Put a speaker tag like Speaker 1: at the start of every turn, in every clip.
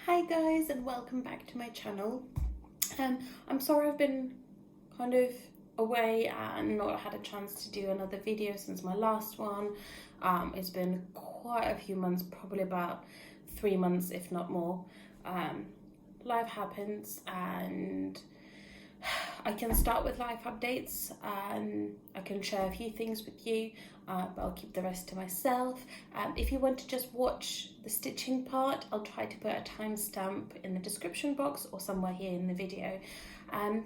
Speaker 1: Hi guys, and welcome back to my channel. I'm sorry I've been kind of away and not had a chance to do another video since my last one. It's been quite a few months, probably about 3 months if not more. Life happens and I can start with life updates and I can share a few things with you, but I'll keep the rest to myself. If you want to just watch the stitching part, I'll try to put a timestamp in the description box or somewhere here in the video.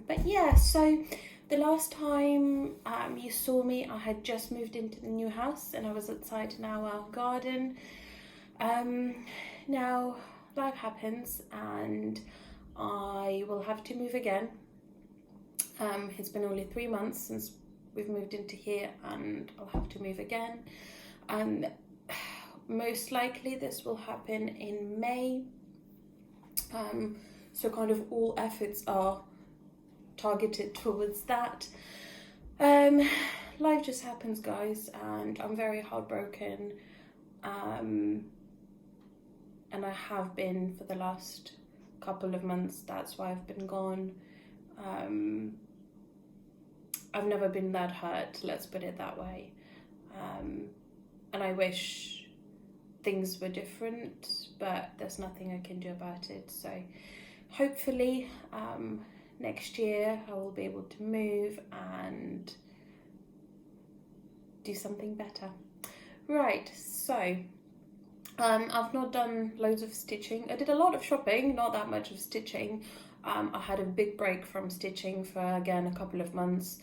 Speaker 1: But yeah, so the last time you saw me, I had just moved into the new house and I was outside in our garden. Now life happens and I will have to move again. It's been only 3 months since we've moved into here and I'll have to move again. Most likely this will happen in May. So kind of all efforts are targeted towards that. Life just happens, guys, and I'm very heartbroken. And I have been for the last couple of months. That's why I've been gone. I've never been that hurt, let's put it that way. And I wish things were different, but there's nothing I can do about it. So hopefully next year I will be able to move and do something better. Right, so I've not done loads of stitching. I did a lot of shopping, not that much of stitching. I had a big break from stitching for, again, a couple of months.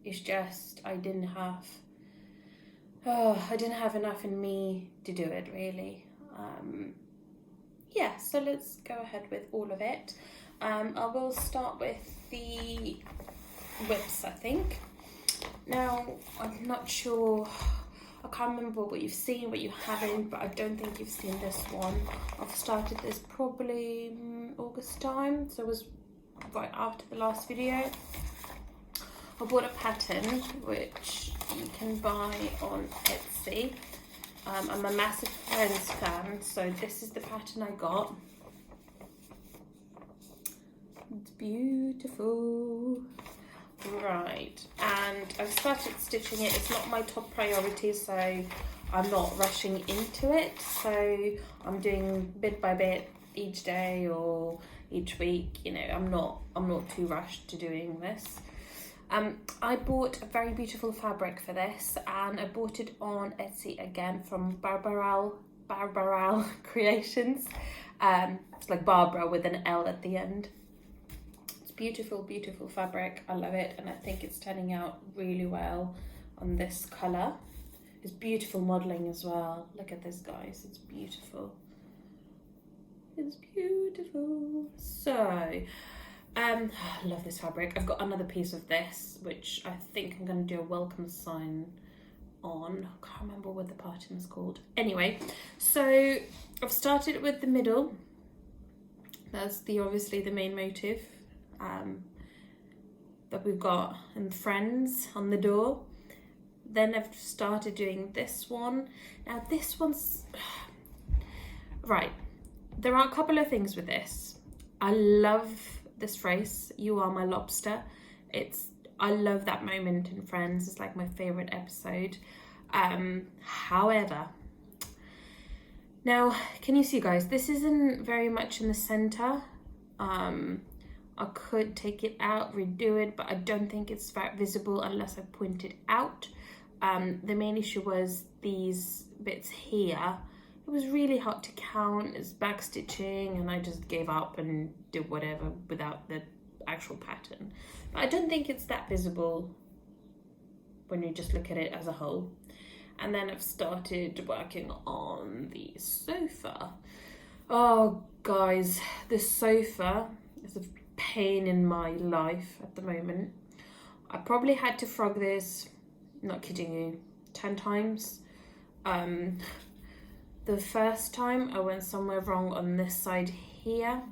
Speaker 1: It's just I didn't have enough in me to do it, really. Yeah, so let's go ahead with all of it. I will start with the whips, I think. Now, I'm not sure, I can't remember what you've seen, what you haven't, but I don't think you've seen this one. I've started this probably August time, so it was right after the last video. I bought a pattern which you can buy on Etsy. I'm a massive Friends fan, so this is the pattern I got. It's beautiful. Right, and I've started stitching it. It's not my top priority, so I'm not rushing into it. So I'm doing bit by bit each day or each week. You know, I'm not too rushed to doing this. I bought a very beautiful fabric for this, and I bought it on Etsy again from Barbaral Creations. It's like Barbara with an L at the end. It's beautiful, beautiful fabric. I love it, and I think it's turning out really well on this colour. It's beautiful modelling as well. Look at this, guys. It's beautiful. It's beautiful. So I love this fabric. I've got another piece of this, which I think I'm going to do a welcome sign on. I can't remember what the pattern is called. Anyway, so I've started with the middle. That's obviously the main motif that we've got in Friends on the door. Then I've started doing this one. Now this one's right. There are a couple of things with this. I love this phrase, "You are my lobster." I love that moment in Friends. It's like my favorite episode. However, now can you see, guys, this isn't very much in the center. I could take it out, redo it, but I don't think it's very visible unless I point it out. The main issue was these bits here. It was really hard to count. It's back stitching, and I just gave up and did whatever without the actual pattern. But I don't think it's that visible when you just look at it as a whole. And then I've started working on the sofa. Oh, guys, this sofa is a pain in my life at the moment. I probably had to frog this, not kidding you, 10 times. The first time I went somewhere wrong on this side here,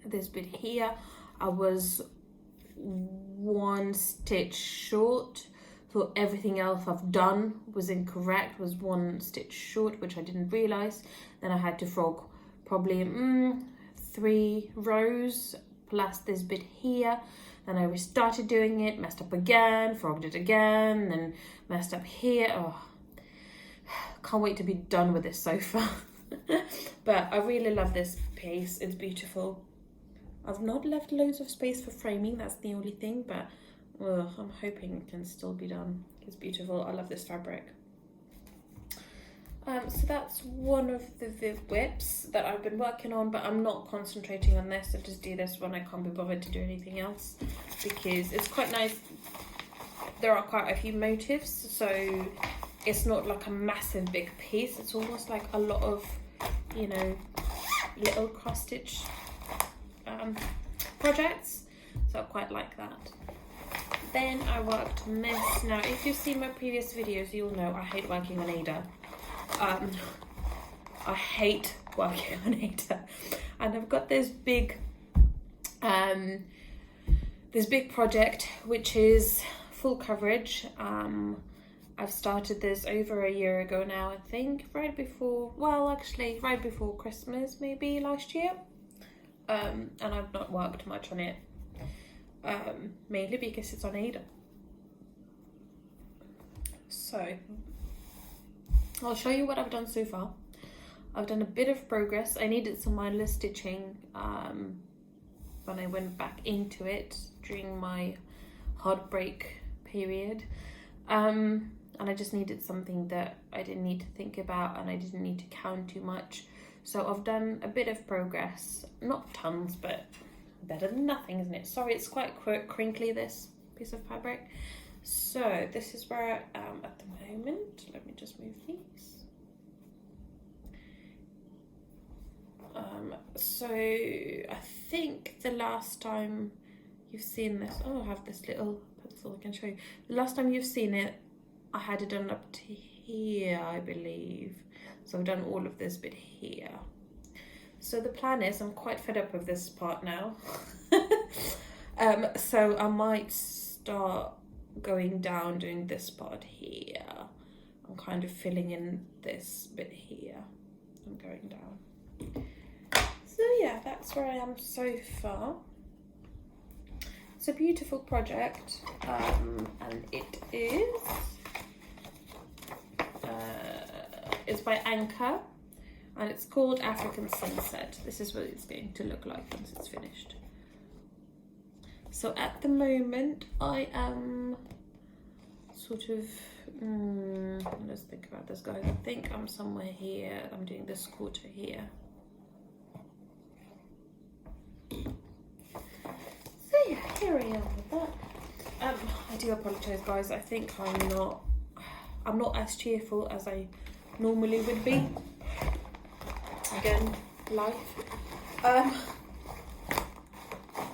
Speaker 1: this bit here, I was 1 stitch short, thought everything else I've done was incorrect, was 1 stitch short, which I didn't realise. Then I had to frog probably 3 rows plus this bit here. Then I restarted doing it, messed up again, frogged it again, then messed up here. Oh, can't wait to be done with this sofa. But I really love this piece, it's beautiful. I've not left loads of space for framing, that's the only thing, but I'm hoping it can still be done. It's beautiful, I love this fabric. So that's one of the Viv whips that I've been working on, but I'm not concentrating on this. I just do this when I can't be bothered to do anything else, because it's quite nice. There are quite a few motifs, so it's not like a massive big piece. It's almost like a lot of, you know, little cross stitch projects, so I quite like that. Then I worked on this. Now, if you've seen my previous videos, you'll know I hate working on Ada. I hate working on Ada, and I've got this big project which is full coverage. I've started this over a year ago now, I think, right before Christmas, maybe last year, and I've not worked much on it, mainly because it's on Ada. So I'll show you what I've done so far. I've done a bit of progress. I needed some mindless stitching when I went back into it during my heartbreak period. And I just needed something that I didn't need to think about and I didn't need to count too much. So I've done a bit of progress. Not tons, but better than nothing, isn't it? Sorry, it's quite crinkly, this piece of fabric. So this is where I am at the moment. Let me just move these. So I think the last time you've seen this, I have this little pencil I can show you. The last time you've seen it, I had it done up to here, I believe. So I've done all of this bit here. So the plan is, I'm quite fed up with this part now. So I might start going down doing this part here. I'm kind of filling in this bit here. I'm going down. So yeah, that's where I am so far. It's a beautiful project, and it is it's by Anchor, and it's called African Sunset. This is what it's going to look like once it's finished. So at the moment I am sort of let's think about this, guys. I think I'm somewhere here. I'm doing this quarter here. So yeah, here I am with that. I do apologise, guys. I think I'm not as cheerful as I normally would be. Again, life.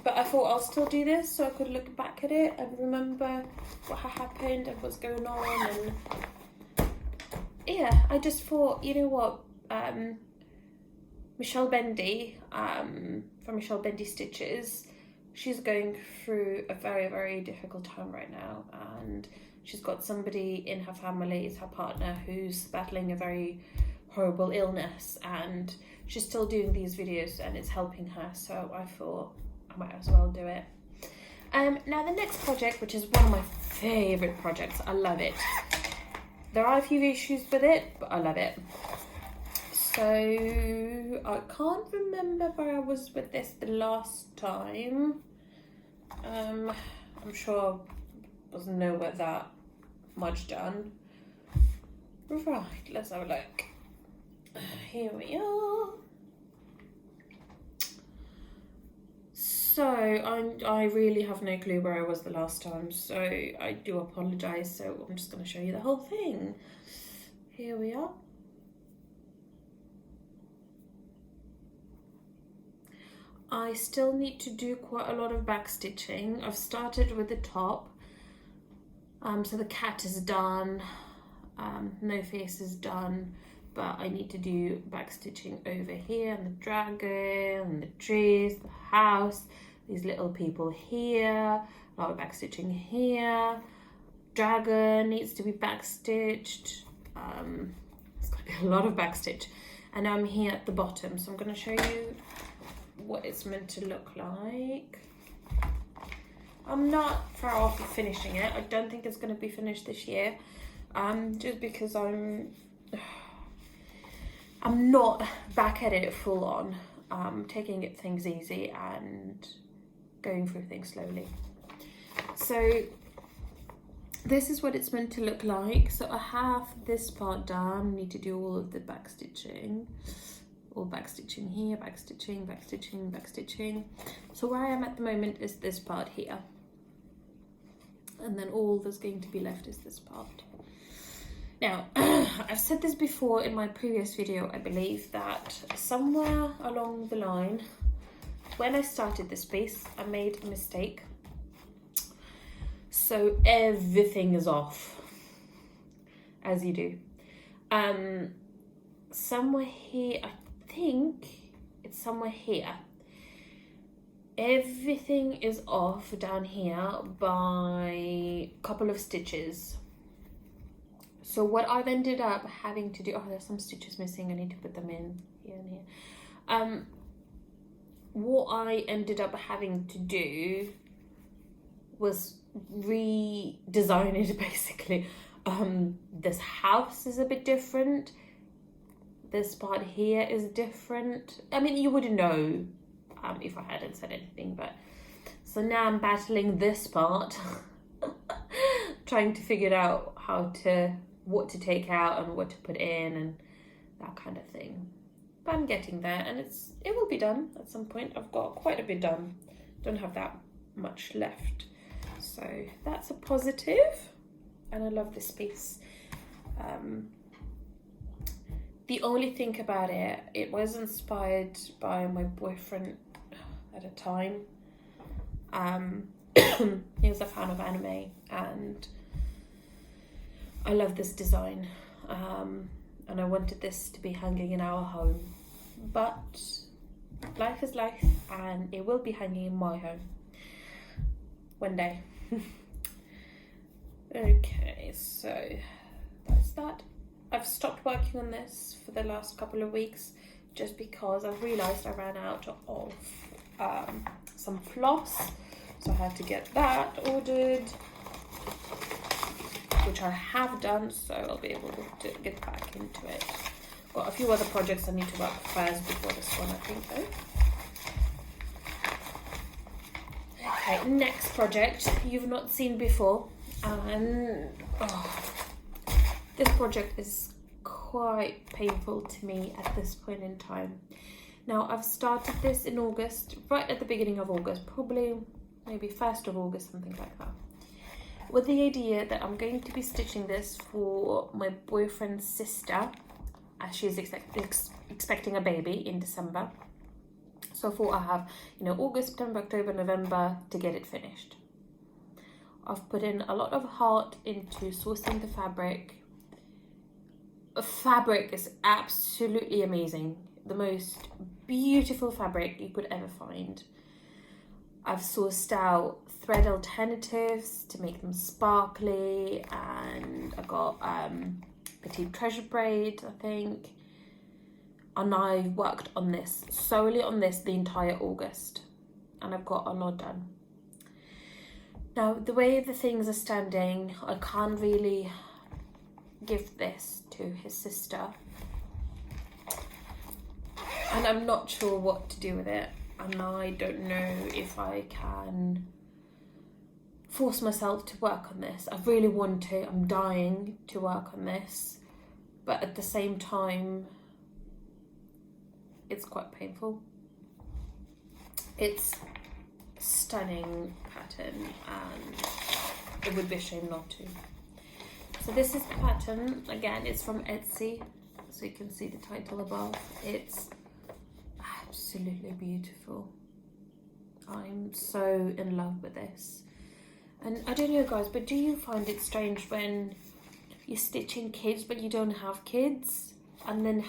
Speaker 1: But I thought I'll still do this so I could look back at it and remember what happened and what's going on. And yeah, I just thought, you know what, Michelle Bendy, from Michelle Bendy Stitches, she's going through a very, very difficult time right now, and she's got somebody in her family, is her partner, who's battling a very horrible illness, and she's still doing these videos and it's helping her, so I thought I might as well do it. Now the next project, which is one of my favourite projects, I love it. There are a few issues with it, but I love it. So I can't remember where I was with this the last time. I'm sure I was nowhere that much done. Right, let's have a look. Here we are. So I really have no clue where I was the last time, so I do apologise. So I'm just going to show you the whole thing. Here we are. I still need to do quite a lot of back stitching. I've started with the top. So the cat is done. No face is done. But I need to do back stitching over here, and the dragon, and the trees, the house, these little people here, a lot of back stitching here. dragon needs to be backstitched. It's going to be a lot of backstitch. And I'm here at the bottom, so I'm going to show you what it's meant to look like. I'm not far off of finishing it. I don't think it's going to be finished this year, just because I'm not back at it full on. Taking things easy and going through things slowly. So this is what it's meant to look like. So I have this part done. Need to do all of the backstitching. All backstitching here, backstitching, backstitching, backstitching. So where I am at the moment is this part here. And then all that's going to be left is this part. Now, I've said this before in my previous video, I believe, that somewhere along the line, when I started this piece, I made a mistake. So everything is off, as you do. Somewhere here, I think it's somewhere here. Everything is off down here by a couple of stitches. So what I've ended up having to do, oh, there's some stitches missing. I need to put them in here and here. What I ended up having to do was redesign it basically. This house is a bit different. This part here is different. I mean, you wouldn't know if I hadn't said anything, but so now I'm battling this part, trying to figure out what to take out and what to put in and that kind of thing. But I'm getting there, and it will be done at some point. I've got quite a bit done. Don't have that much left. So that's a positive, and I love this piece. The only thing about it was inspired by my boyfriend at a time. He was a fan of anime, and I love this design. And I wanted this to be hanging in our home. But life is life, and it will be hanging in my home one day. Okay, so that's that. I've stopped working on this for the last couple of weeks just because I've realised I ran out of some floss, so I had to get that ordered, which I have done, so I'll be able to get back into it. Got a few other projects I need to work first before this one, I think, though. Okay, next project you've not seen before, and this project is quite painful to me at this point in time. Now, I've started this in August, right at the beginning of August, probably maybe 1st of August, something like that, with the idea that I'm going to be stitching this for my boyfriend's sister, as she's expecting a baby in December. So I thought I have, August, September, October, November to get it finished. I've put in a lot of heart into sourcing the fabric. The fabric is absolutely amazing. The most beautiful fabric you could ever find. I've sourced out thread alternatives to make them sparkly, and I got petite treasure braid, I think. And I worked on this, solely on this, the entire August. And I've got a lot done. Now, the way the things are standing, I can't really give this to his sister. And I'm not sure what to do with it. And I don't know if I can force myself to work on this. I really want to. I'm dying to work on this. But at the same time, it's quite painful. It's a stunning pattern, and it would be a shame not to. So this is the pattern. Again, it's from Etsy, so you can see the title above. It's absolutely beautiful. I'm so in love with this. And I don't know, guys, but do you find it strange when you're stitching kids but you don't have kids, and then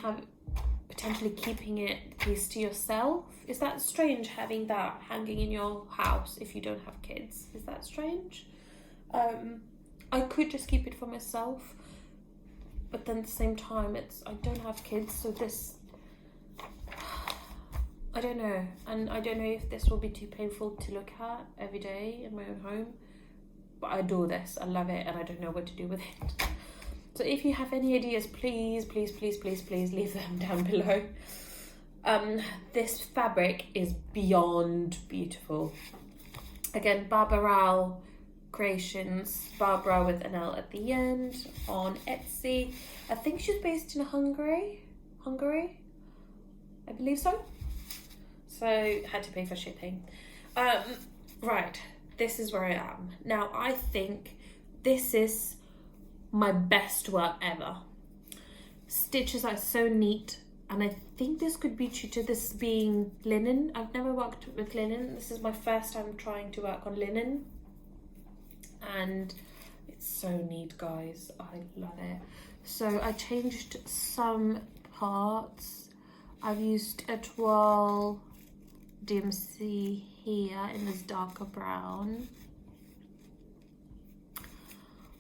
Speaker 1: potentially keeping the piece to yourself? Is that strange, having that hanging in your house if you don't have kids? Is that strange? I could just keep it for myself, but then at the same time, I don't have kids, so this, I don't know. And I don't know if this will be too painful to look at every day in my own home, but I adore this. I love it, and I don't know what to do with it. So if you have any ideas, please, please, please, please, please leave them down below. This fabric is beyond beautiful. Again, Barbara Creations, Barbara with an L at the end, on Etsy. I think she's based in Hungary, I believe so. So had to pay for shipping. Right, this is where I am. Now I think this is my best work ever. Stitches are so neat, and I think this could be due to this being linen. I've never worked with linen. This is my first time trying to work on linen, and it's so neat, guys. I love it. So I changed some parts. I've used a Toile DMC here in this darker brown.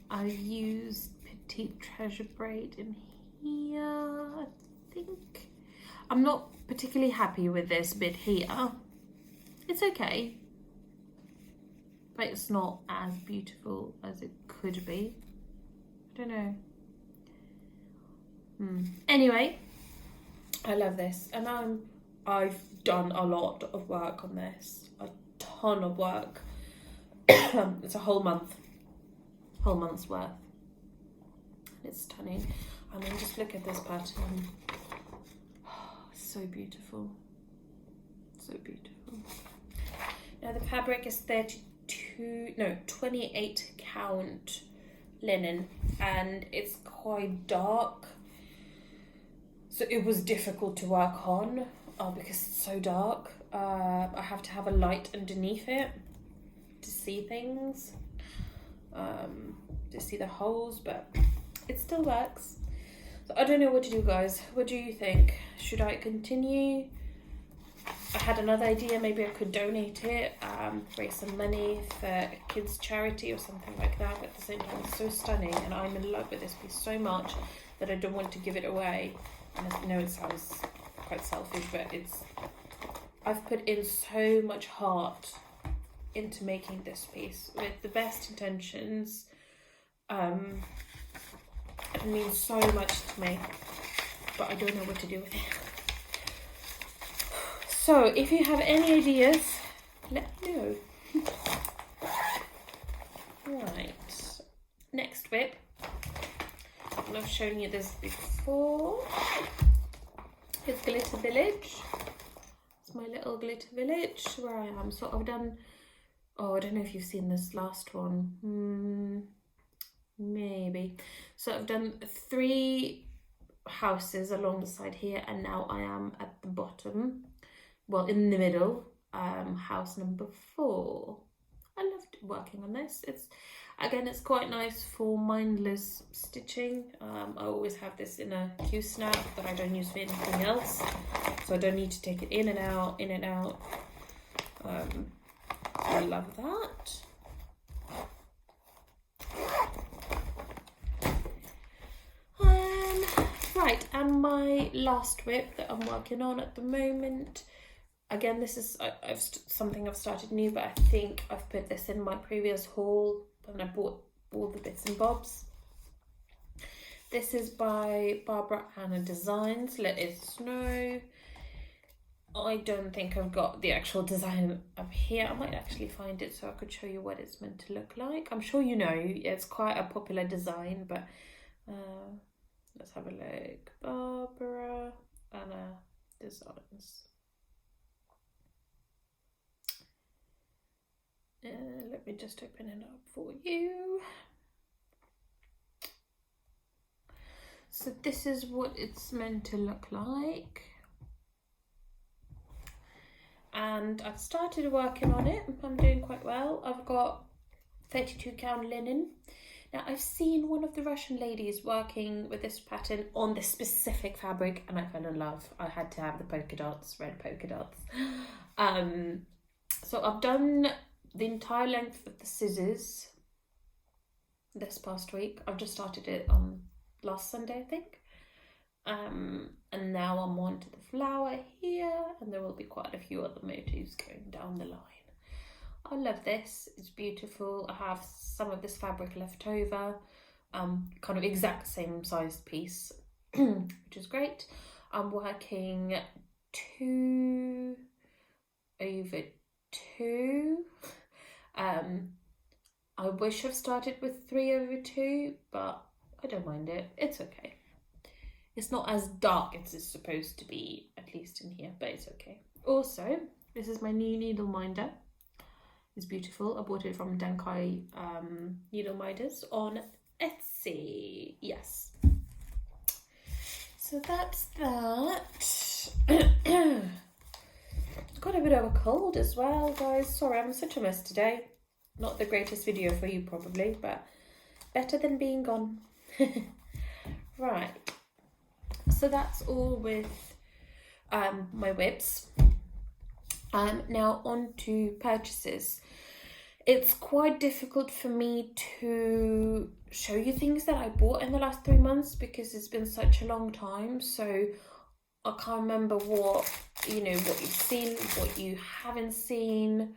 Speaker 1: I used Petite Treasure braid in here. I think I'm not particularly happy with this bit here. It's okay, but it's not as beautiful as it could be. I don't know. Anyway, I love this, and I've done a lot of work on this, a ton of work. It's a whole month's worth. It's stunning. I mean, just look at this pattern. Oh, so beautiful, so beautiful. Now the fabric is 28 count linen, and it's quite dark, so it was difficult to work on because it's so dark. I have to have a light underneath it to see things, to see the holes, but it still works. So I don't know what to do, guys. What do you think? Should I continue? I had another idea, maybe I could donate it, raise some money for a kids charity or something like that, but at the same time it's so stunning, and I'm in love with this piece so much that I don't want to give it away. And I know it sounds quite selfish, but I've put in so much heart into making this piece with the best intentions. It means so much to me, but I don't know what to do with it. So if you have any ideas, let me know. Right, next whip. I've shown you this before. It's Glitter Village. It's my little Glitter Village where I am. So I've done, I don't know if you've seen this last one. Maybe. So I've done 3 houses along the side here, and now I am at the bottom, well, in the middle, house number 4. I loved working on this. It's quite nice for mindless stitching. I always have this in a Q-snap that I don't use for anything else, so I don't need to take it in and out, in and out. I love that. Right, and my last whip that I'm working on at the moment, again, this is something I've started new, but I think I've put this in my previous haul when I bought all the bits and bobs. This is by Barbara Anna Designs, Let It Snow. I don't think I've got the actual design up here. I might actually find it so I could show you what it's meant to look like. I'm sure you know, it's quite a popular design, but let's have a look. Barbara Anna Designs. Let me just open it up for you. So this is what it's meant to look like. And I've started working on it. I'm doing quite well. I've got 32 count linen. Now I've seen one of the Russian ladies working with this pattern on this specific fabric, and I fell in love. I had to have the polka dots, red polka dots. So I've done the entire length of the scissors. this past week. I've just started it on last Sunday, I think. And now I'm on to the flower here, and there will be quite a few other motifs going down the line. I love this, it's beautiful. I have some of this fabric left over, kind of exact same sized piece, which is great. I'm working 2 over 2. I wish I've started with 3 over 2, but I don't mind it, it's okay. It's not as dark as it's supposed to be, at least in here, but it's okay. Also, this is my new needle minder. It's beautiful. I bought it from Dankai Needle Minders on Etsy. Yes. So that's that. Got a bit of a cold as well, guys. Sorry, I'm such a mess today. Not the greatest video for you probably, but better than being gone. Right. So that's all with my whips. Now on to purchases. It's quite difficult for me to show you things that I bought in the last 3 months because it's been such a long time. So I can't remember what you've seen, what you haven't seen.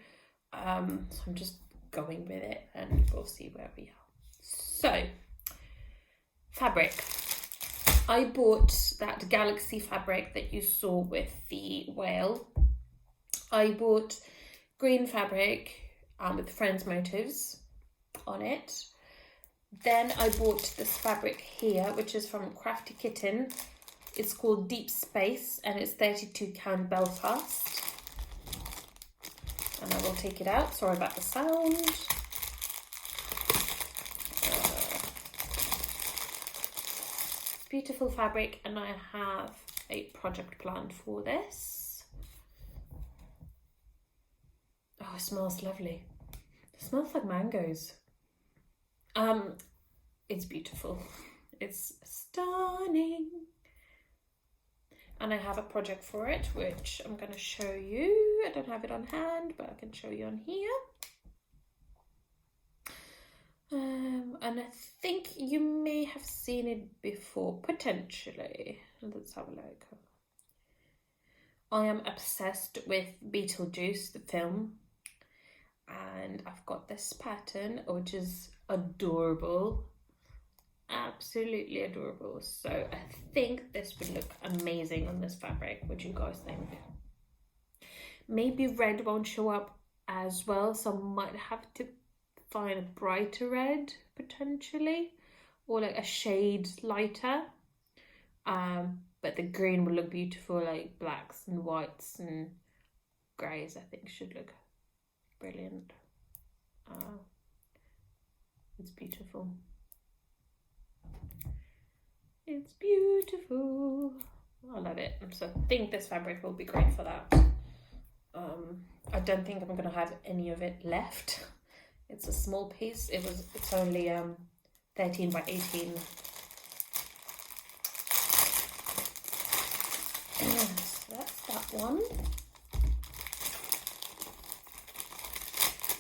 Speaker 1: So I'm just going with it and we'll see where we are. So, fabric. I bought that Galaxy fabric that you saw with the whale. I bought green fabric with Friends motifs on it. Then I bought this fabric here, which is from Crafty Kitten. It's called Deep Space and it's 32 count Belfast. And I will take it out. Sorry about the sound. Beautiful fabric, and I have a project planned for this. Oh, it smells lovely. It smells like mangoes. It's beautiful. It's stunning. And I have a project for it, which I'm going to show you. I don't have it on hand, but I can show you on here. And I think you may have seen it before, potentially. Let's have a look. I am obsessed with Beetlejuice, the film. And I've got this pattern, which is adorable. Absolutely adorable. So I think this would look amazing on this fabric. What do you guys think? Maybe red won't show up as well, so I might have to find a brighter red potentially, or like a shade lighter. But the green will look beautiful, like blacks and whites and greys. I think should look brilliant. It's beautiful. It's beautiful. I love it. So I think this fabric will be great for that. I don't think I'm gonna have any of it left. It's a small piece. It's only 13 by 18. So that's that one.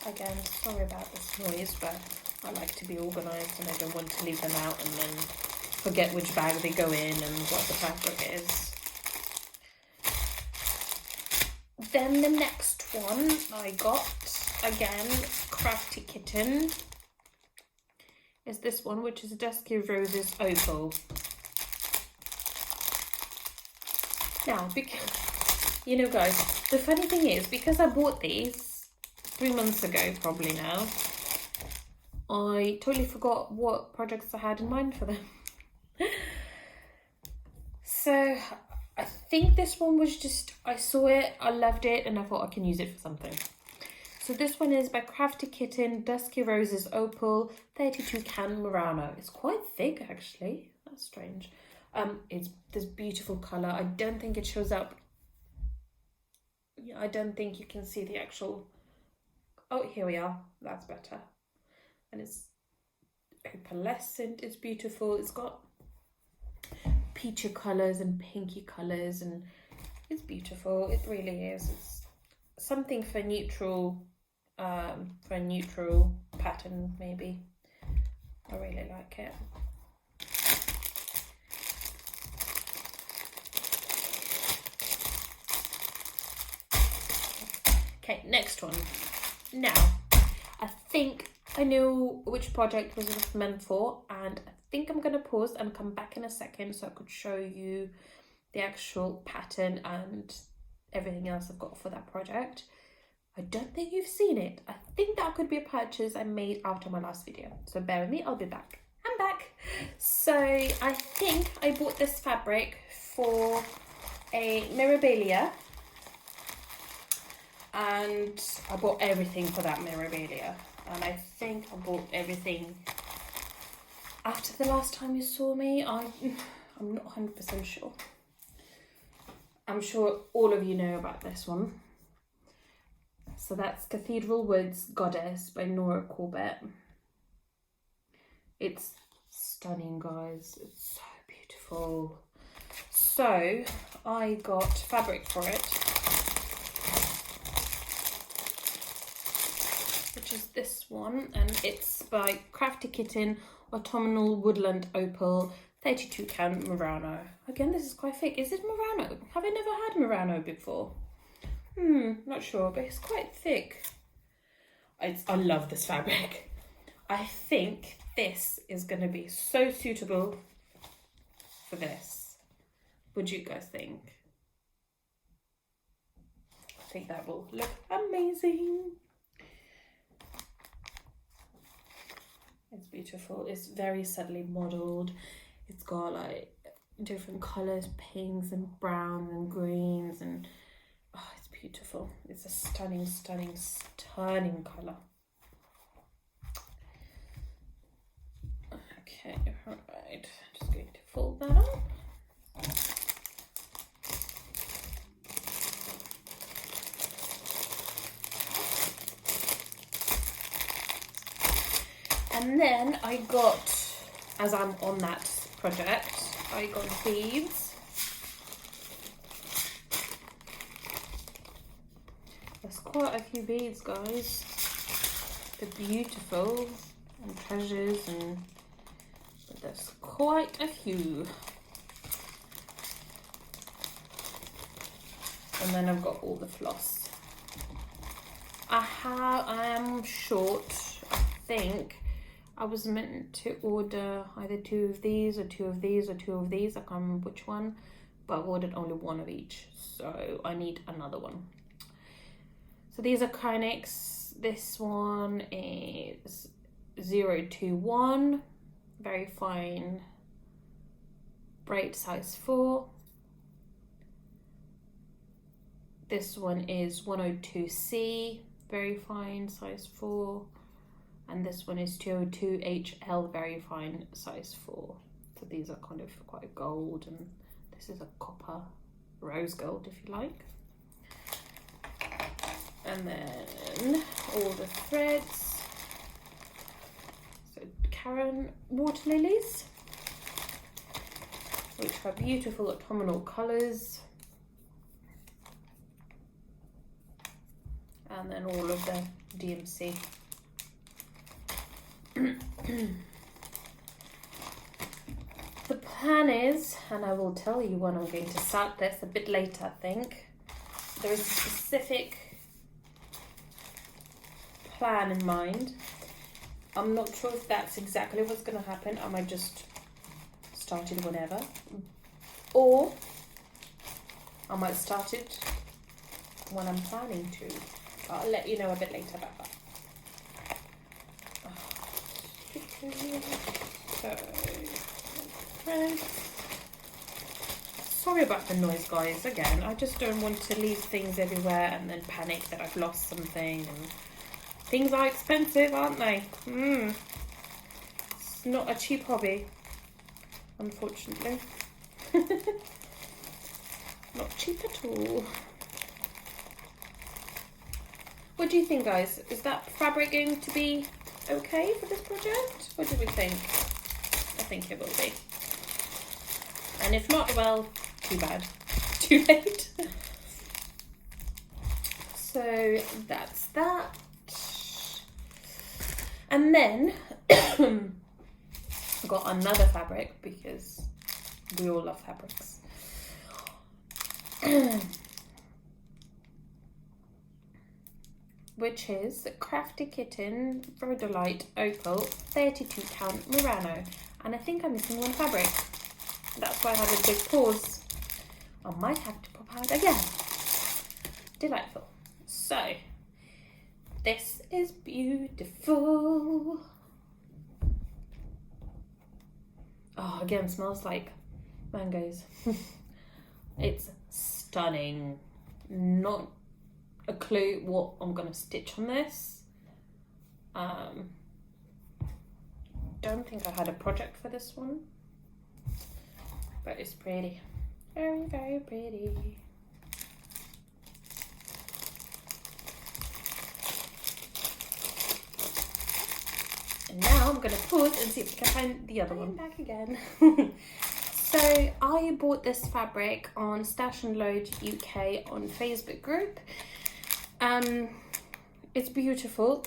Speaker 1: Again, sorry about this noise, but I like to be organised and I don't want to leave them out and then forget which bag they go in and what the fabric is. Then the next one I got, again, Crafty Kitten, is this one, which is Dusky Roses Opal. Now, because, guys, the funny thing is, because I bought these 3 months ago, probably now, I totally forgot what projects I had in mind for them. So I think this one was just, I saw it, I loved it, and I thought I can use it for something. So this one is by Crafty Kitten, Dusky Roses Opal, 32 can Murano. It's quite thick actually, that's strange. It's this beautiful colour. I don't think it shows up. Yeah, I don't think you can see the actual, oh, here we are, that's better. And it's opalescent, it's beautiful, it's got peachy colours and pinky colours, and it's beautiful, it really is. It's something for a neutral pattern maybe. I really like it. Okay, next one. Now, I think I know which project was it meant for, and I think I'm going to pause and come back in a second so I could show you the actual pattern and everything else I've got for that project. I don't think you've seen it. I think that could be a purchase I made after my last video. So bear with me, I'll be back. I'm back. So I think I bought this fabric for a Mirabilia. And I bought everything for that Mirabilia. And I think I bought everything after the last time you saw me. I'm not 100% sure. I'm sure all of you know about this one. So that's Cathedral Woods Goddess by Nora Corbett. It's stunning, guys. It's so beautiful. So I got fabric for it, which is this one, and it's by Crafty Kitten Autumnal Woodland Opal 32 count Murano. Again, this is quite thick. Is it Murano? Have I never had Murano before? Not sure, but it's quite thick. I love this fabric. I think this is going to be so suitable for this. What do you guys think? I think that will look amazing. It's beautiful. It's very subtly modelled. It's got like different colours, pinks and browns and greens, and oh, it's beautiful. It's a stunning, stunning, stunning colour. Okay, alright. Just going to fold that up. And then I got, as I'm on that project, I got beads. There's quite a few beads, guys. They're beautiful and treasures, and but there's quite a few. And then I've got all the floss. I am short, I think. I was meant to order either 2 of these or 2 of these or 2 of these. I can't remember which one, but I've ordered only 1 of each. So I need another one. So these are Kynex. This one is 021, very fine braid, size 4. This one is 102C, very fine, size 4. And this one is 202HL, very fine, size 4. So these are kind of quite gold, and this is a copper rose gold, if you like. And then all the threads. So Karen water lilies, which are beautiful autumnal colours. And then all of the DMC. The plan is, and I will tell you when I'm going to start this a bit later, I think. There is a specific plan in mind. I'm not sure if that's exactly what's going to happen. I might just start it whenever. Or I might start it when I'm planning to. I'll let you know a bit later about that. So, sorry about the noise, guys. Again, I just don't want to leave things everywhere and then panic that I've lost something. And things are expensive, aren't they? It's not a cheap hobby, unfortunately. Not cheap at all. What do you think, guys? Is that fabric going to be okay for this project? What do we think? I think it will be. And if not, well, too bad. Too late. So that's that. And then got another fabric because we all love fabrics. Which is Crafty Kitten Rhodolite Opal 32 count Murano. And I think I'm missing one fabric. That's why I had a big pause. I might have to pop out again. Delightful. So, this is beautiful. Oh, again, smells like mangoes. It's stunning. Not a clue what I'm gonna stitch on this. Don't think I had a project for this one, but it's pretty. Very, very pretty. And now I'm gonna pause and see if we can find the other one. Back again. So I bought this fabric on Stash and Load UK on Facebook group. It's beautiful,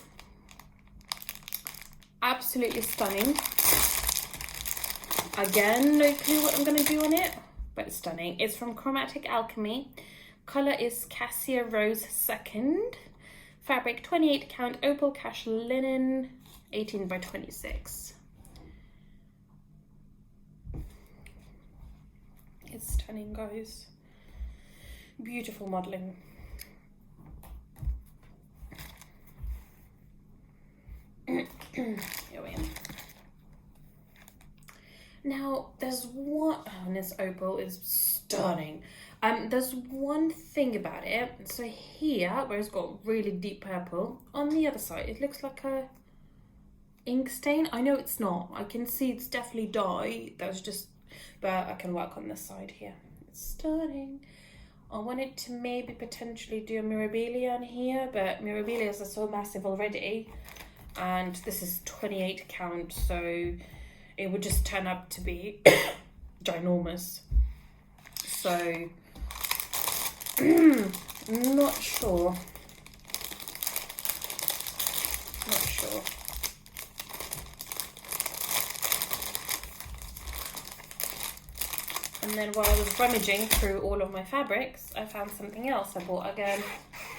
Speaker 1: absolutely stunning. Again, no clue what I'm gonna do on it, but it's stunning. It's from Chromatic Alchemy. Color is Cassia Rose 2nd. Fabric 28 count opal cash linen, 18 by 26. It's stunning, guys. Beautiful modeling. Here we are. Now, there's one, and this opal is stunning. There's one thing about it. So here, where it's got really deep purple, on the other side, it looks like a ink stain. I know it's not. I can see it's definitely dye. That's just, but I can work on this side here. It's stunning. I wanted to maybe potentially do a Mirabilia on here, but Mirabilias are so massive already. And this is 28 count, so it would just turn up to be ginormous. So, not sure. Not sure. And then while I was rummaging through all of my fabrics, I found something else. I bought, again,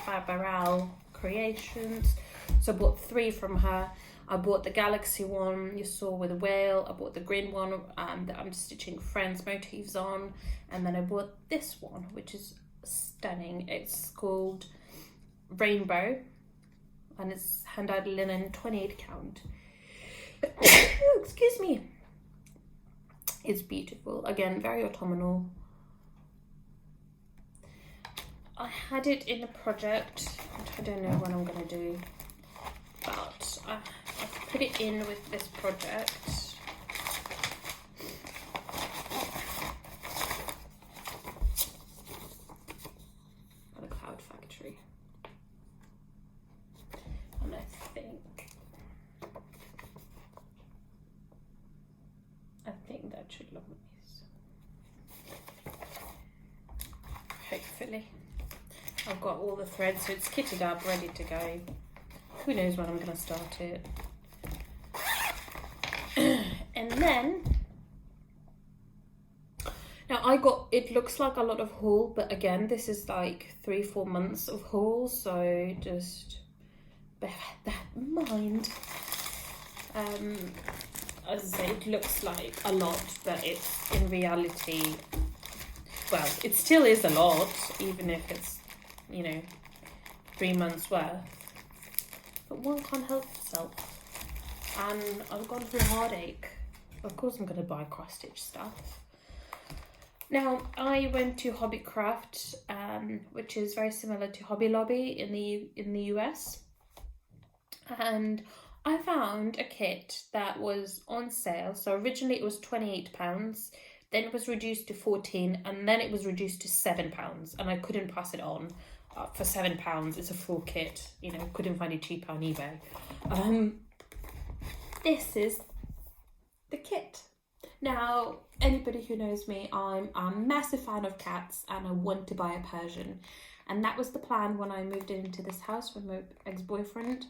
Speaker 1: Faberal Creations. So I bought 3 from her. I bought the Galaxy one you saw with a whale. I bought the green one that I'm stitching Friends motifs on. And then I bought this one, which is stunning. It's called Rainbow. And it's hand-dyed linen 28 count. Oh, excuse me. It's beautiful. Again, very autumnal. I had it in a project, which I don't know when I'm going to do. But I've put it in with this project. At a Cloud Factory. And I think that should look nice. Hopefully. I've got all the threads, so it's kitted up, ready to go. Who knows when I'm going to start it. And then, now I got, it looks like a lot of haul, but again, this is like 3-4 months of haul, so just bear that in mind. As I say, it looks like a lot, but it's in reality, well, it still is a lot, even if it's, you know, 3 months worth. But one can't help itself. And I've gone through heartache. Of course I'm going to buy cross-stitch stuff. Now, I went to Hobbycraft, which is very similar to Hobby Lobby in the US. And I found a kit that was on sale. So originally it was £28. Then it was reduced to 14, and then it was reduced to £7, and I couldn't pass it on. For £7, it's a full kit. You know, couldn't find it cheaper on eBay. This is the kit. Now, anybody who knows me, I'm a massive fan of cats, and I want to buy a Persian. And that was the plan when I moved into this house with my ex-boyfriend.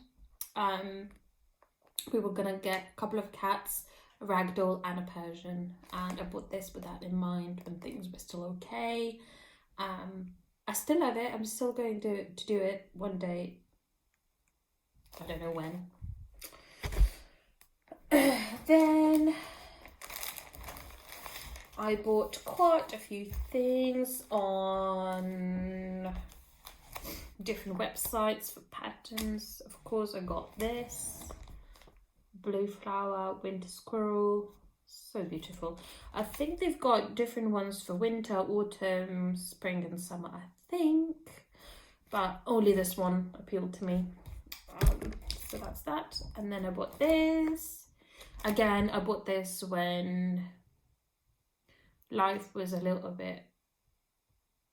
Speaker 1: We were gonna get a couple of cats. a ragdoll and a Persian, and I bought this with that in mind when things were still okay. I still love it. I'm still going to do it one day. I don't know when. Then I bought quite a few things on different websites for patterns. Of course, I got this blue flower, winter squirrel, so beautiful. I think they've got different ones for winter, autumn, spring and summer, I think, but only this one appealed to me. So that's that. And then I bought this. Again, I bought this when life was a little bit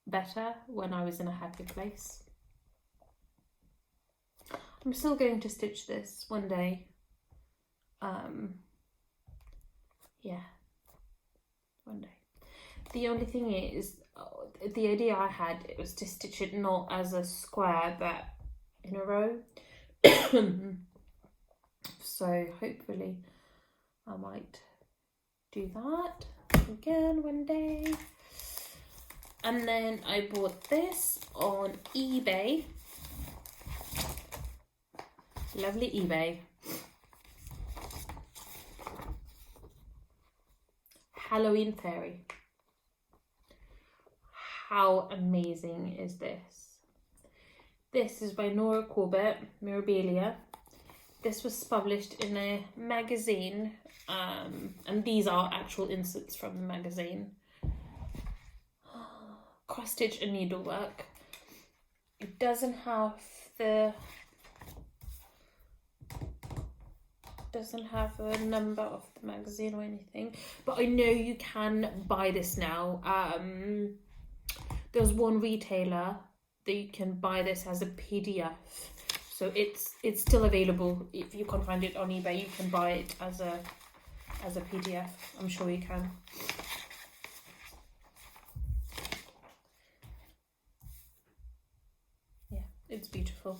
Speaker 1: better, when I was in a happy place. I'm still going to stitch this one day. Yeah, one day. The only thing is, the idea I had, it was to stitch it not as a square but in a row. So hopefully I might do that again one day. And then I bought this on eBay. Lovely eBay. Halloween fairy. How amazing is this? This is by Nora Corbett, Mirabilia. This was published in a magazine, and these are actual inserts from the magazine. Cross stitch and needlework. It doesn't have a number of the magazine or anything, but I know you can buy this now. There's one retailer that you can buy this as a PDF, so it's still available. If you can't find it on eBay, you can buy it as a PDF. I'm sure you can. Yeah, it's beautiful.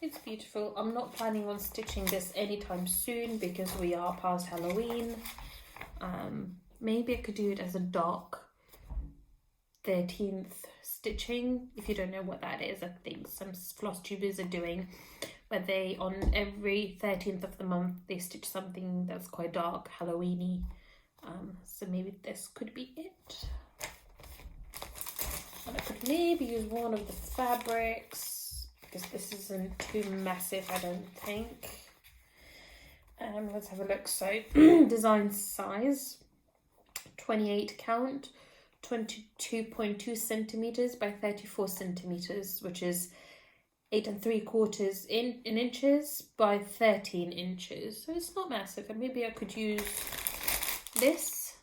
Speaker 1: It's beautiful. I'm not planning on stitching this anytime soon because we are past Halloween. Maybe I could do it as a dark 13th stitching. If you don't know what that is, I think some Flosstubers are doing, where they, on every 13th of the month, they stitch something that's quite dark, Halloweeny. So maybe this could be it. And I could maybe use one of the fabrics, because this isn't too massive, I don't think. Let's have a look. So design size, 28 count, 22.2 centimeters by 34 centimeters, which is 8 3/4 in inches by 13 inches. So it's not massive, and maybe I could use this.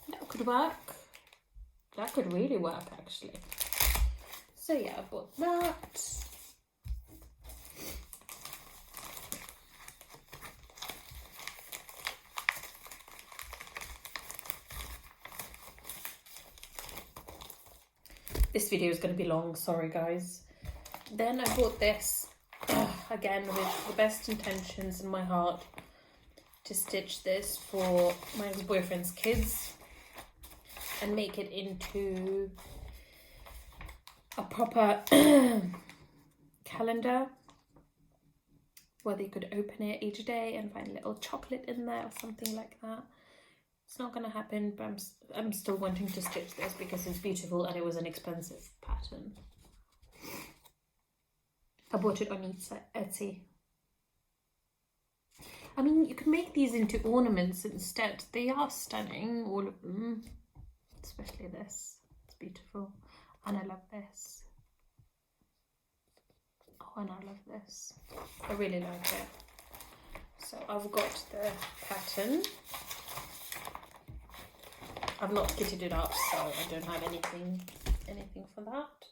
Speaker 1: That could work. That could really work, actually. So yeah, I bought that. This video is going to be long, sorry guys. Then I bought this, again with the best intentions in my heart, to stitch this for my ex-boyfriend's kids and make it into a proper calendar where they could open it each day and find a little chocolate in there or something like that. It's not going to happen, but I'm still wanting to stitch this because it's beautiful and it was an expensive pattern. I bought it on Etsy. I mean, you can make these into ornaments instead. They are stunning, all of them. Especially this. It's beautiful. And I love this. Oh, and I love this. I really like it. So I've got the pattern. I've not kitted it up, so I don't have anything for that.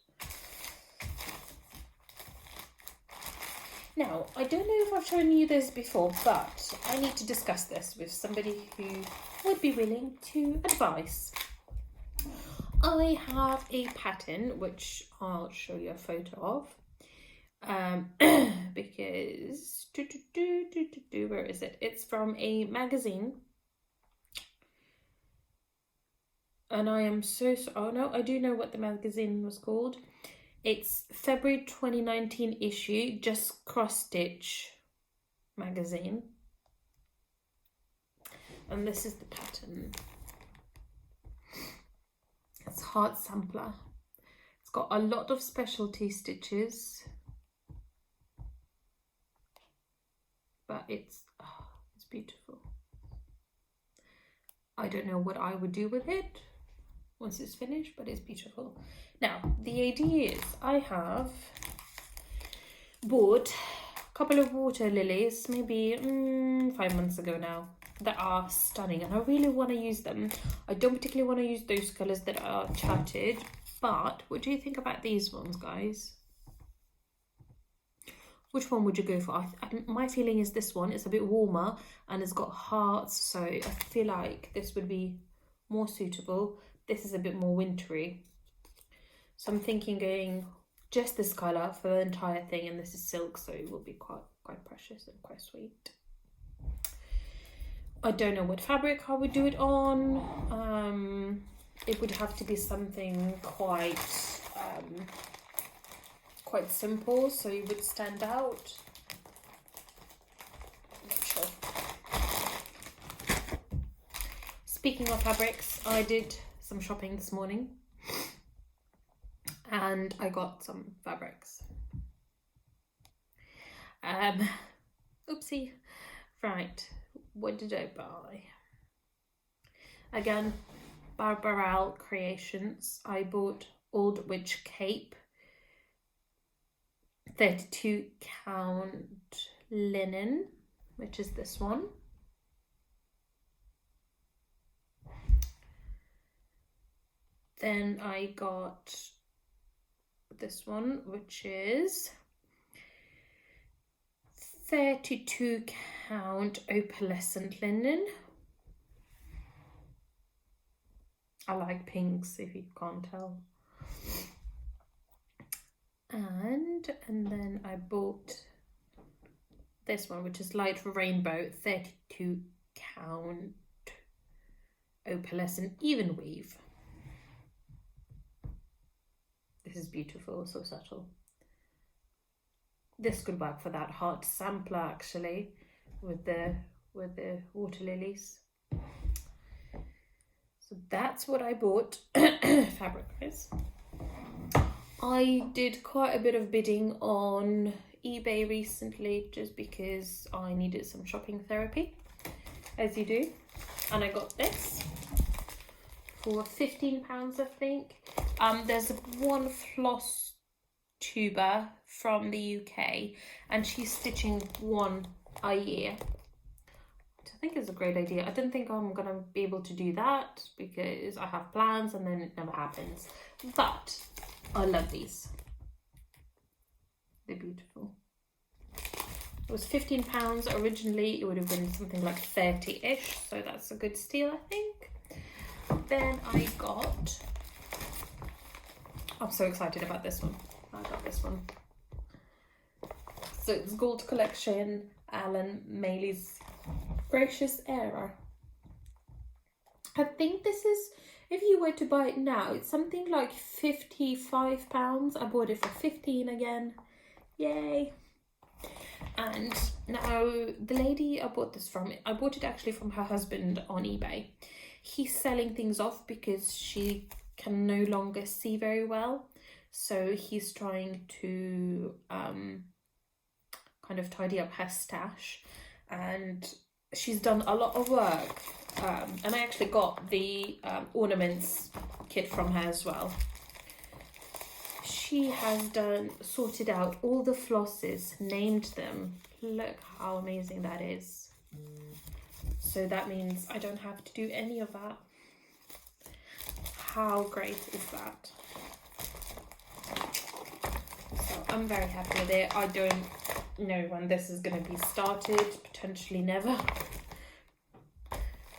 Speaker 1: Now, I don't know if I've shown you this before, but I need to discuss this with somebody who would be willing to advise. I have a pattern, which I'll show you a photo of, because where is it? It's from a magazine, and I am oh no, I do know what the magazine was called. It's February 2019 issue, just cross stitch magazine, and this is the pattern. It's heart sampler. It's got a lot of specialty stitches, but it's beautiful. I don't know what I would do with it once it's finished, but it's beautiful. Now, the idea is I have bought a couple of water lilies, maybe 5 months ago now, that are stunning, and I really want to use them. I don't particularly want to use those colours that are chatted, but what do you think about these ones, guys? Which one would you go for? My feeling is this one is a bit warmer and it's got hearts, so I feel like this would be more suitable. This is a bit more wintry, so I'm thinking going just this colour for the entire thing, and this is silk, so it will be quite precious and quite sweet. I don't know what fabric I would do it on. It would have to be something quite simple, so it would stand out. I'm not sure. Speaking of fabrics, I did some shopping this morning and I got some fabrics. Oopsie. Right, what did I buy? Again, Barbaral Creations. I bought Old Witch Cape, 32 count linen, which is this one. Then I got this one, which is 32 count opalescent linen. I like pinks, if you can't tell. And then I bought this one, which is light rainbow, 32 count opalescent even weave. This is beautiful, so subtle. This could work for that heart sampler actually, with the water lilies. So that's what I bought fabric wise. I did quite a bit of bidding on eBay recently just because I needed some shopping therapy, as you do. And I got this for £15, I think. There's one Flosstuber from the UK and she's stitching one a year. I think it's a great idea. I don't think I'm gonna be able to do that because I have plans and then it never happens. But I love these. They're beautiful. It was £15 originally. It would have been something like 30-ish, so that's a good steal, I think. Then I got, I'm so excited about this one. I got this one. So it's Gold Collection, Alan Mayle's Gracious Era. I think this is, if you were to buy it now, it's something like £55. I bought it for 15 again. Yay. And now the lady I bought this from, I bought it actually from her husband on eBay. He's selling things off because she can no longer see very well. So he's trying to kind of tidy up her stash. And she's done a lot of work. And I actually got the ornaments kit from her as well. She has sorted out all the flosses, named them. Look how amazing that is. So that means I don't have to do any of that. How great is that? So I'm very happy with it. I don't know when this is going to be started, potentially never.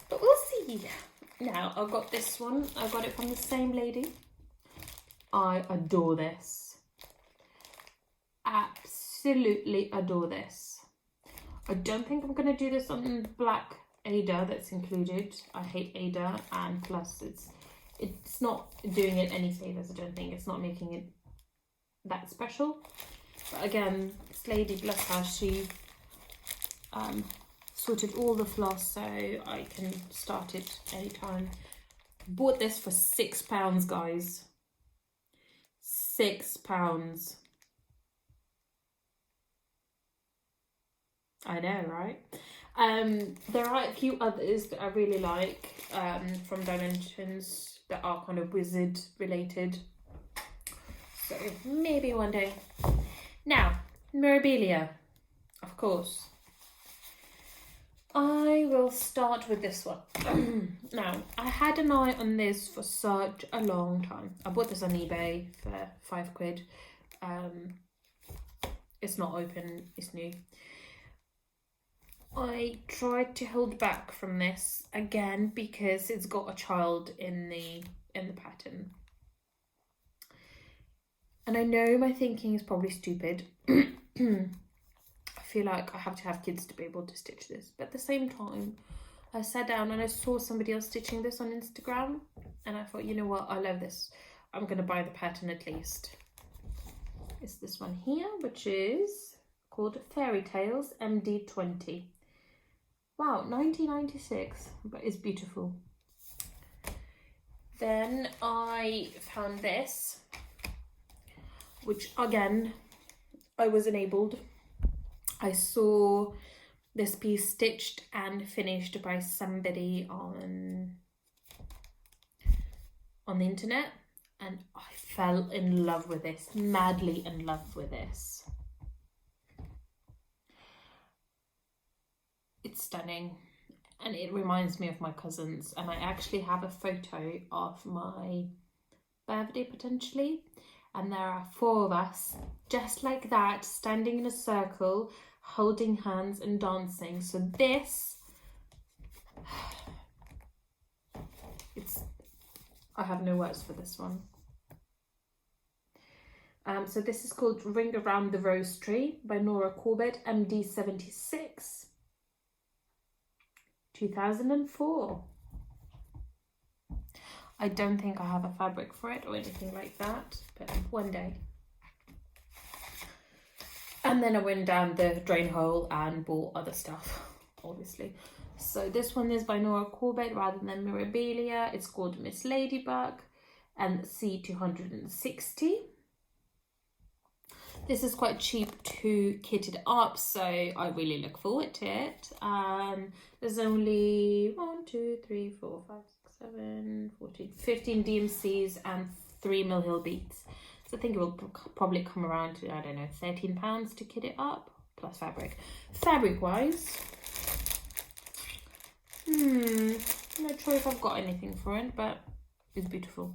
Speaker 1: But we'll see. Now, I got this one. I got it from the same lady. I adore this. absolutely adore this. I don't think I'm going to do this on black Ada that's included. I hate Ada, and plus it's not doing it any favors. I don't think it's not making it that special. But again, this lady, bless her, she sorted all the floss so I can start it anytime. Bought this for £6, guys. £6. I know, right? There are a few others that I really like from Dimensions that are kind of wizard related. So maybe one day. Now, Mirabilia, of course. I will start with this one. Now, I had an eye on this for such a long time. I bought this on eBay for £5. It's not open, it's new. I tried to hold back from this again because it's got a child in the pattern. And I know my thinking is probably stupid. I feel like I have to have kids to be able to stitch this. But at the same time, I sat down and I saw somebody else stitching this on Instagram. And I thought, you know what, I love this. I'm going to buy the pattern at least. It's this one here, which is called Fairy Tales MD20. Wow, 1996, but it's beautiful. Then I found this, which again, I was enabled. I saw this piece stitched and finished by somebody on the internet, and I fell in love with this, madly in love with this. It's stunning, and it reminds me of my cousins, and I actually have a photo of my birthday potentially, and there are 4 of us just like that, standing in a circle, holding hands and dancing. So this, I have no words for this one. So this is called Ring Around the Rose Tree by Nora Corbett, MD76. 2004. I don't think I have a fabric for it or anything like that, but one day. And then I went down the drain hole and bought other stuff, obviously. So this one is by Nora Corbett rather than Mirabilia. It's called Miss Ladybug and C260. This is quite cheap to kit it up, so I really look forward to it. There's only 15 DMCs and 3 Mill Hill beads. So I think it will probably come around to, I don't know, £13 to kit it up, plus fabric. Fabric-wise, I'm not sure if I've got anything for it, but it's beautiful.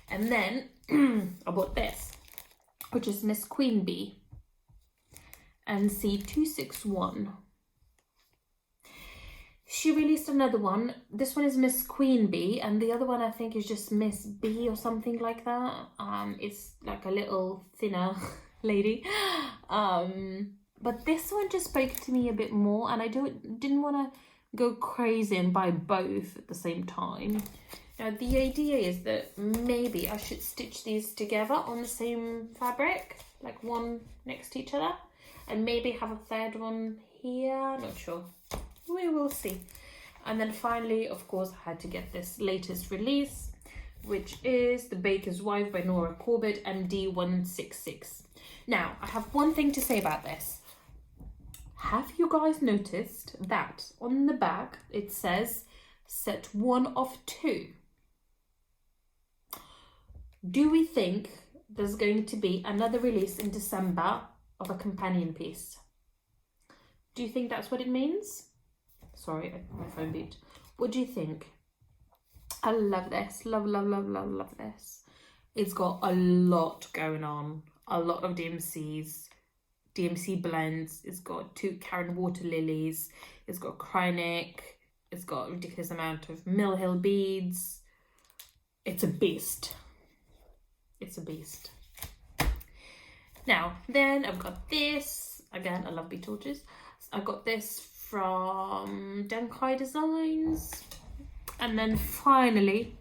Speaker 1: And then I bought this, which is Miss Queen Bee and C261. She released another one. This one is Miss Queen Bee, and the other one I think is just Miss Bee or something like that. It's like a little thinner lady. But this one just spoke to me a bit more, and I didn't want to go crazy and buy both at the same time. Now the idea is that maybe I should stitch these together on the same fabric, like one next to each other, and maybe have a third one here, not sure. We will see. And then finally, of course, I had to get this latest release, which is The Baker's Wife by Nora Corbett, MD166. Now, I have one thing to say about this. Have you guys noticed that on the back it says set 1 of 2? Do we think there's going to be another release in December of a companion piece? Do you think that's what it means? Sorry, my phone beeped. What do you think? I love this. Love, love, love, love, love this. It's got a lot going on. A lot of DMCs. DMC blends. It's got 2 Karen Water Lilies. It's got Krynic. It's got a ridiculous amount of Mill Hill beads. It's a beast. It's a beast. Now, then I've got this. Again, I love bee torches. I got this from Denkai Designs. And then finally,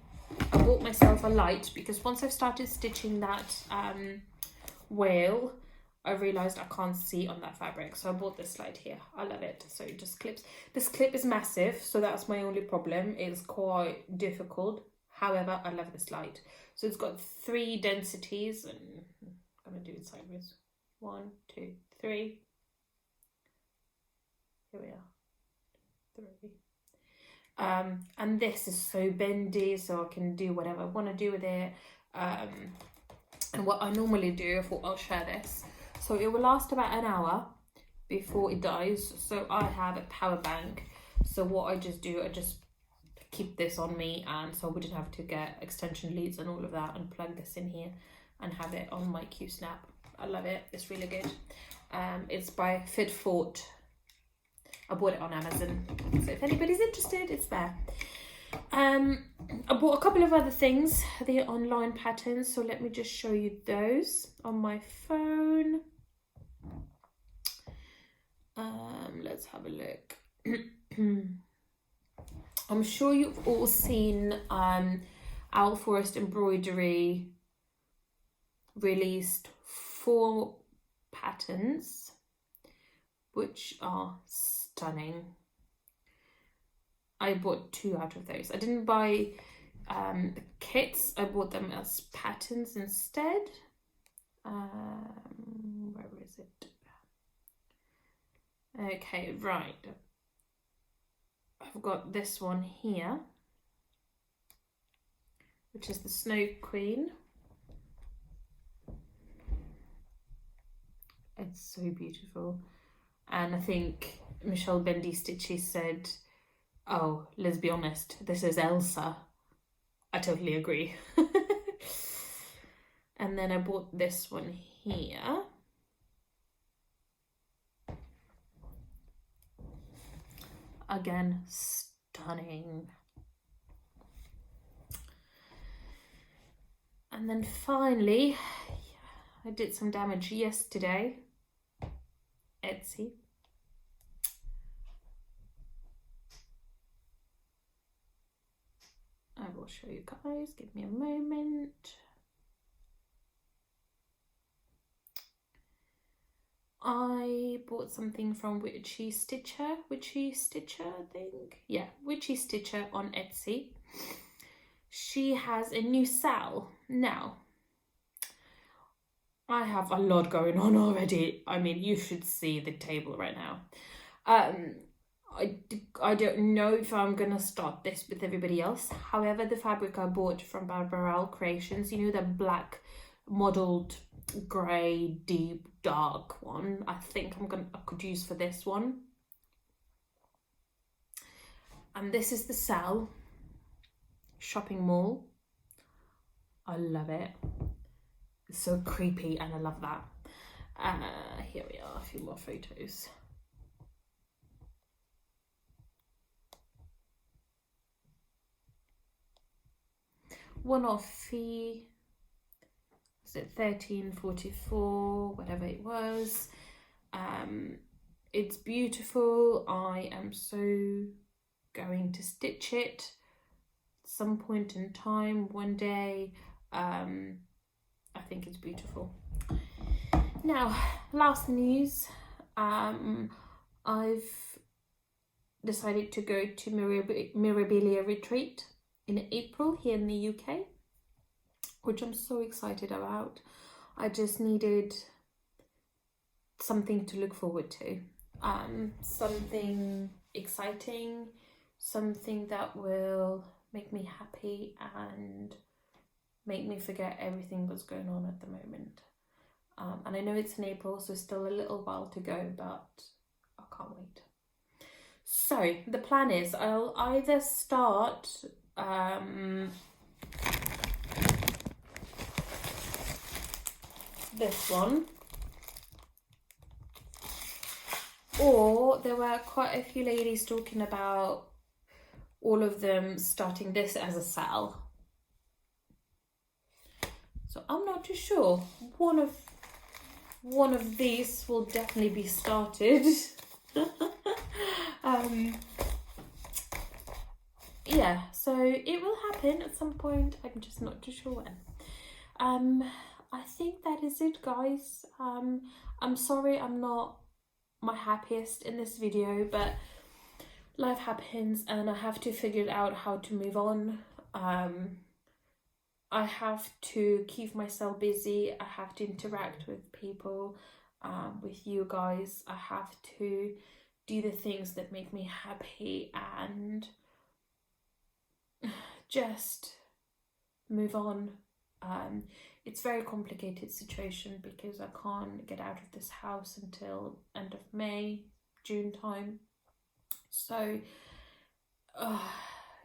Speaker 1: I bought myself a light because once I've started stitching that whale, I realised I can't see on that fabric. So I bought this light here. I love it. So it just clips. This clip is massive, so that's my only problem. It's quite difficult. However, I love this light. So it's got 3 densities, and I'm going to do it sideways. 1, 2, 3. Here we are. 3. And this is so bendy, so I can do whatever I want to do with it. And what I normally do, I thought I'll share this. So it will last about an hour before it dies. So I have a power bank. So what I just do, I just keep this on me, and so I wouldn't have to get extension leads and all of that, and plug this in here and have it on my Q-snap. I love it. It's really good. It's by Fitfort. I bought it on Amazon, so if anybody's interested, it's there. I bought a couple of other things, the online patterns, so let me just show you those on my phone. Let's have a look. I'm sure you've all seen Owl Forest Embroidery released 4 patterns, which are stunning. I bought 2 out of those. I didn't buy the kits. I bought them as patterns instead. Where is it? Okay, right. I've got this one here, which is the Snow Queen. It's so beautiful. And I think Michelle Bendy Stitchy said, oh, let's be honest, this is Elsa. I totally agree. And then I bought this one here. Again, stunning. And then finally, I did some damage yesterday. Etsy. I will show you guys. Give me a moment. I bought something from Witchy Stitcher, I think. Yeah, Witchy Stitcher on Etsy. She has a new sal. Now, I have a lot going on already. I mean, you should see the table right now. I don't know if I'm gonna start this with everybody else. However, the fabric I bought from Barbarelle Creations, you know, the black modelled grey deep dark one, I think I could use for this one. And this is the sal shopping mall. I love it. It's so creepy and I love that. Here we are, a few more photos. One-off fee, was it $13.44, whatever it was. It's beautiful. I am so going to stitch it at some point in time, one day. I think it's beautiful. Now, last news. I've decided to go to Mirabilia retreat in April here in the UK, which I'm so excited about. I just needed something to look forward to, something exciting, something that will make me happy and make me forget everything that's going on at the moment. And I know it's in April, so still a little while to go, but I can't wait. So the plan is I'll either start this one, or there were quite a few ladies talking about all of them starting this as a sal. So I'm not too sure. One of one of these will definitely be started. Yeah, so it will happen at some point. I'm just not too sure when. I think that is it, guys. I'm sorry I'm not my happiest in this video, but life happens and I have to figure out how to move on. I have to keep myself busy. I have to interact with people, with you guys. I have to do the things that make me happy and just move on. It's a very complicated situation because I can't get out of this house until end of May, June time. So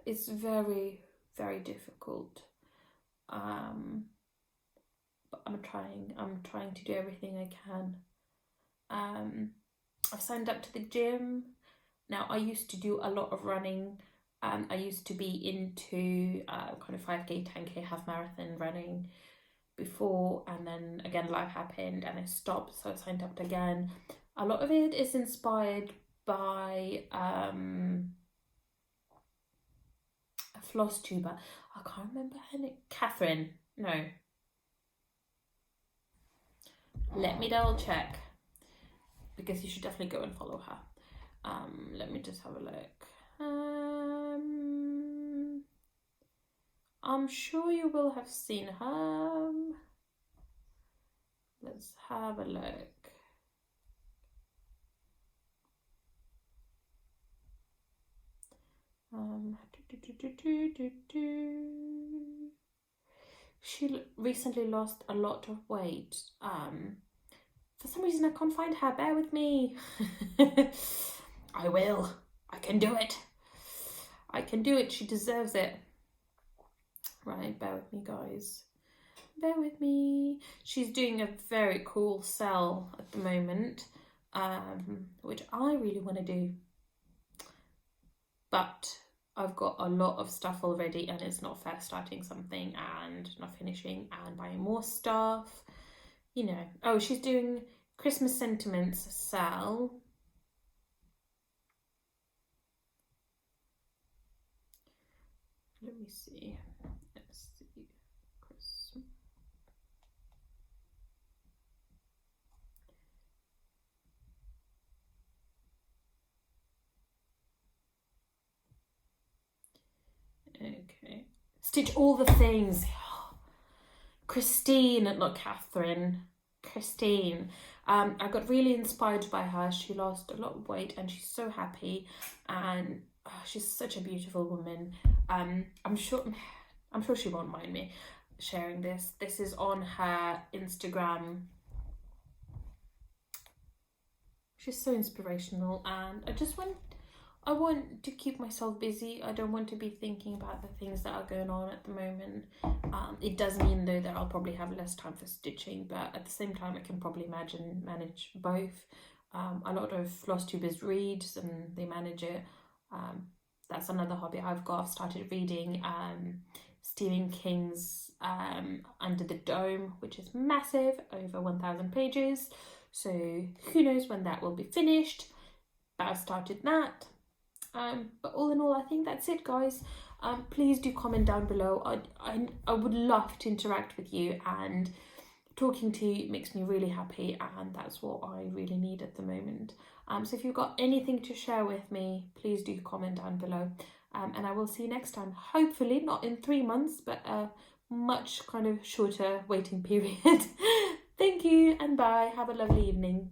Speaker 1: it's very, very difficult. But I'm trying to do everything I can. I've signed up to the gym. Now, I used to do a lot of running. I used to be into kind of 5k, 10k, half marathon running before, and then again life happened and I stopped, so I signed up again. A lot of it is inspired by a Flosstube. I can't remember her name. Catherine. No. Let me double check, because you should definitely go and follow her. Let me just have a look. I'm sure you will have seen her. Let's have a look. She recently lost a lot of weight. For some reason I can't find her. Bear with me. I will. I can do it. I can do it. She deserves it. Right, bear with me, guys. Bear with me. She's doing a very cool sell at the moment, which I really want to do. But I've got a lot of stuff already and it's not fair starting something and not finishing and buying more stuff. You know. Oh, she's doing Christmas sentiments sell. Let me see. Let's see. Christmas. Okay. Stitch all the things. Christine, not Catherine. Christine. I got really inspired by her. She lost a lot of weight and she's so happy, and she's such a beautiful woman. I'm sure she won't mind me sharing this. This is on her Instagram. She's so inspirational, and I want to keep myself busy. I don't want to be thinking about the things that are going on at the moment. It does mean though that I'll probably have less time for stitching, but at the same time I can probably manage both. A lot of Flosstubers read and they manage it. That's another hobby I've got. I've started reading Stephen King's Under the Dome, which is massive, over 1,000 pages. So who knows when that will be finished, but I've started that. But all in all, I think that's it, guys. Please do comment down below. I would love to interact with you, and talking to you makes me really happy, and that's what I really need at the moment. So if you've got anything to share with me, please do comment down below. And I will see you next time. Hopefully not in 3 months, but a much kind of shorter waiting period. Thank you and bye. Have a lovely evening.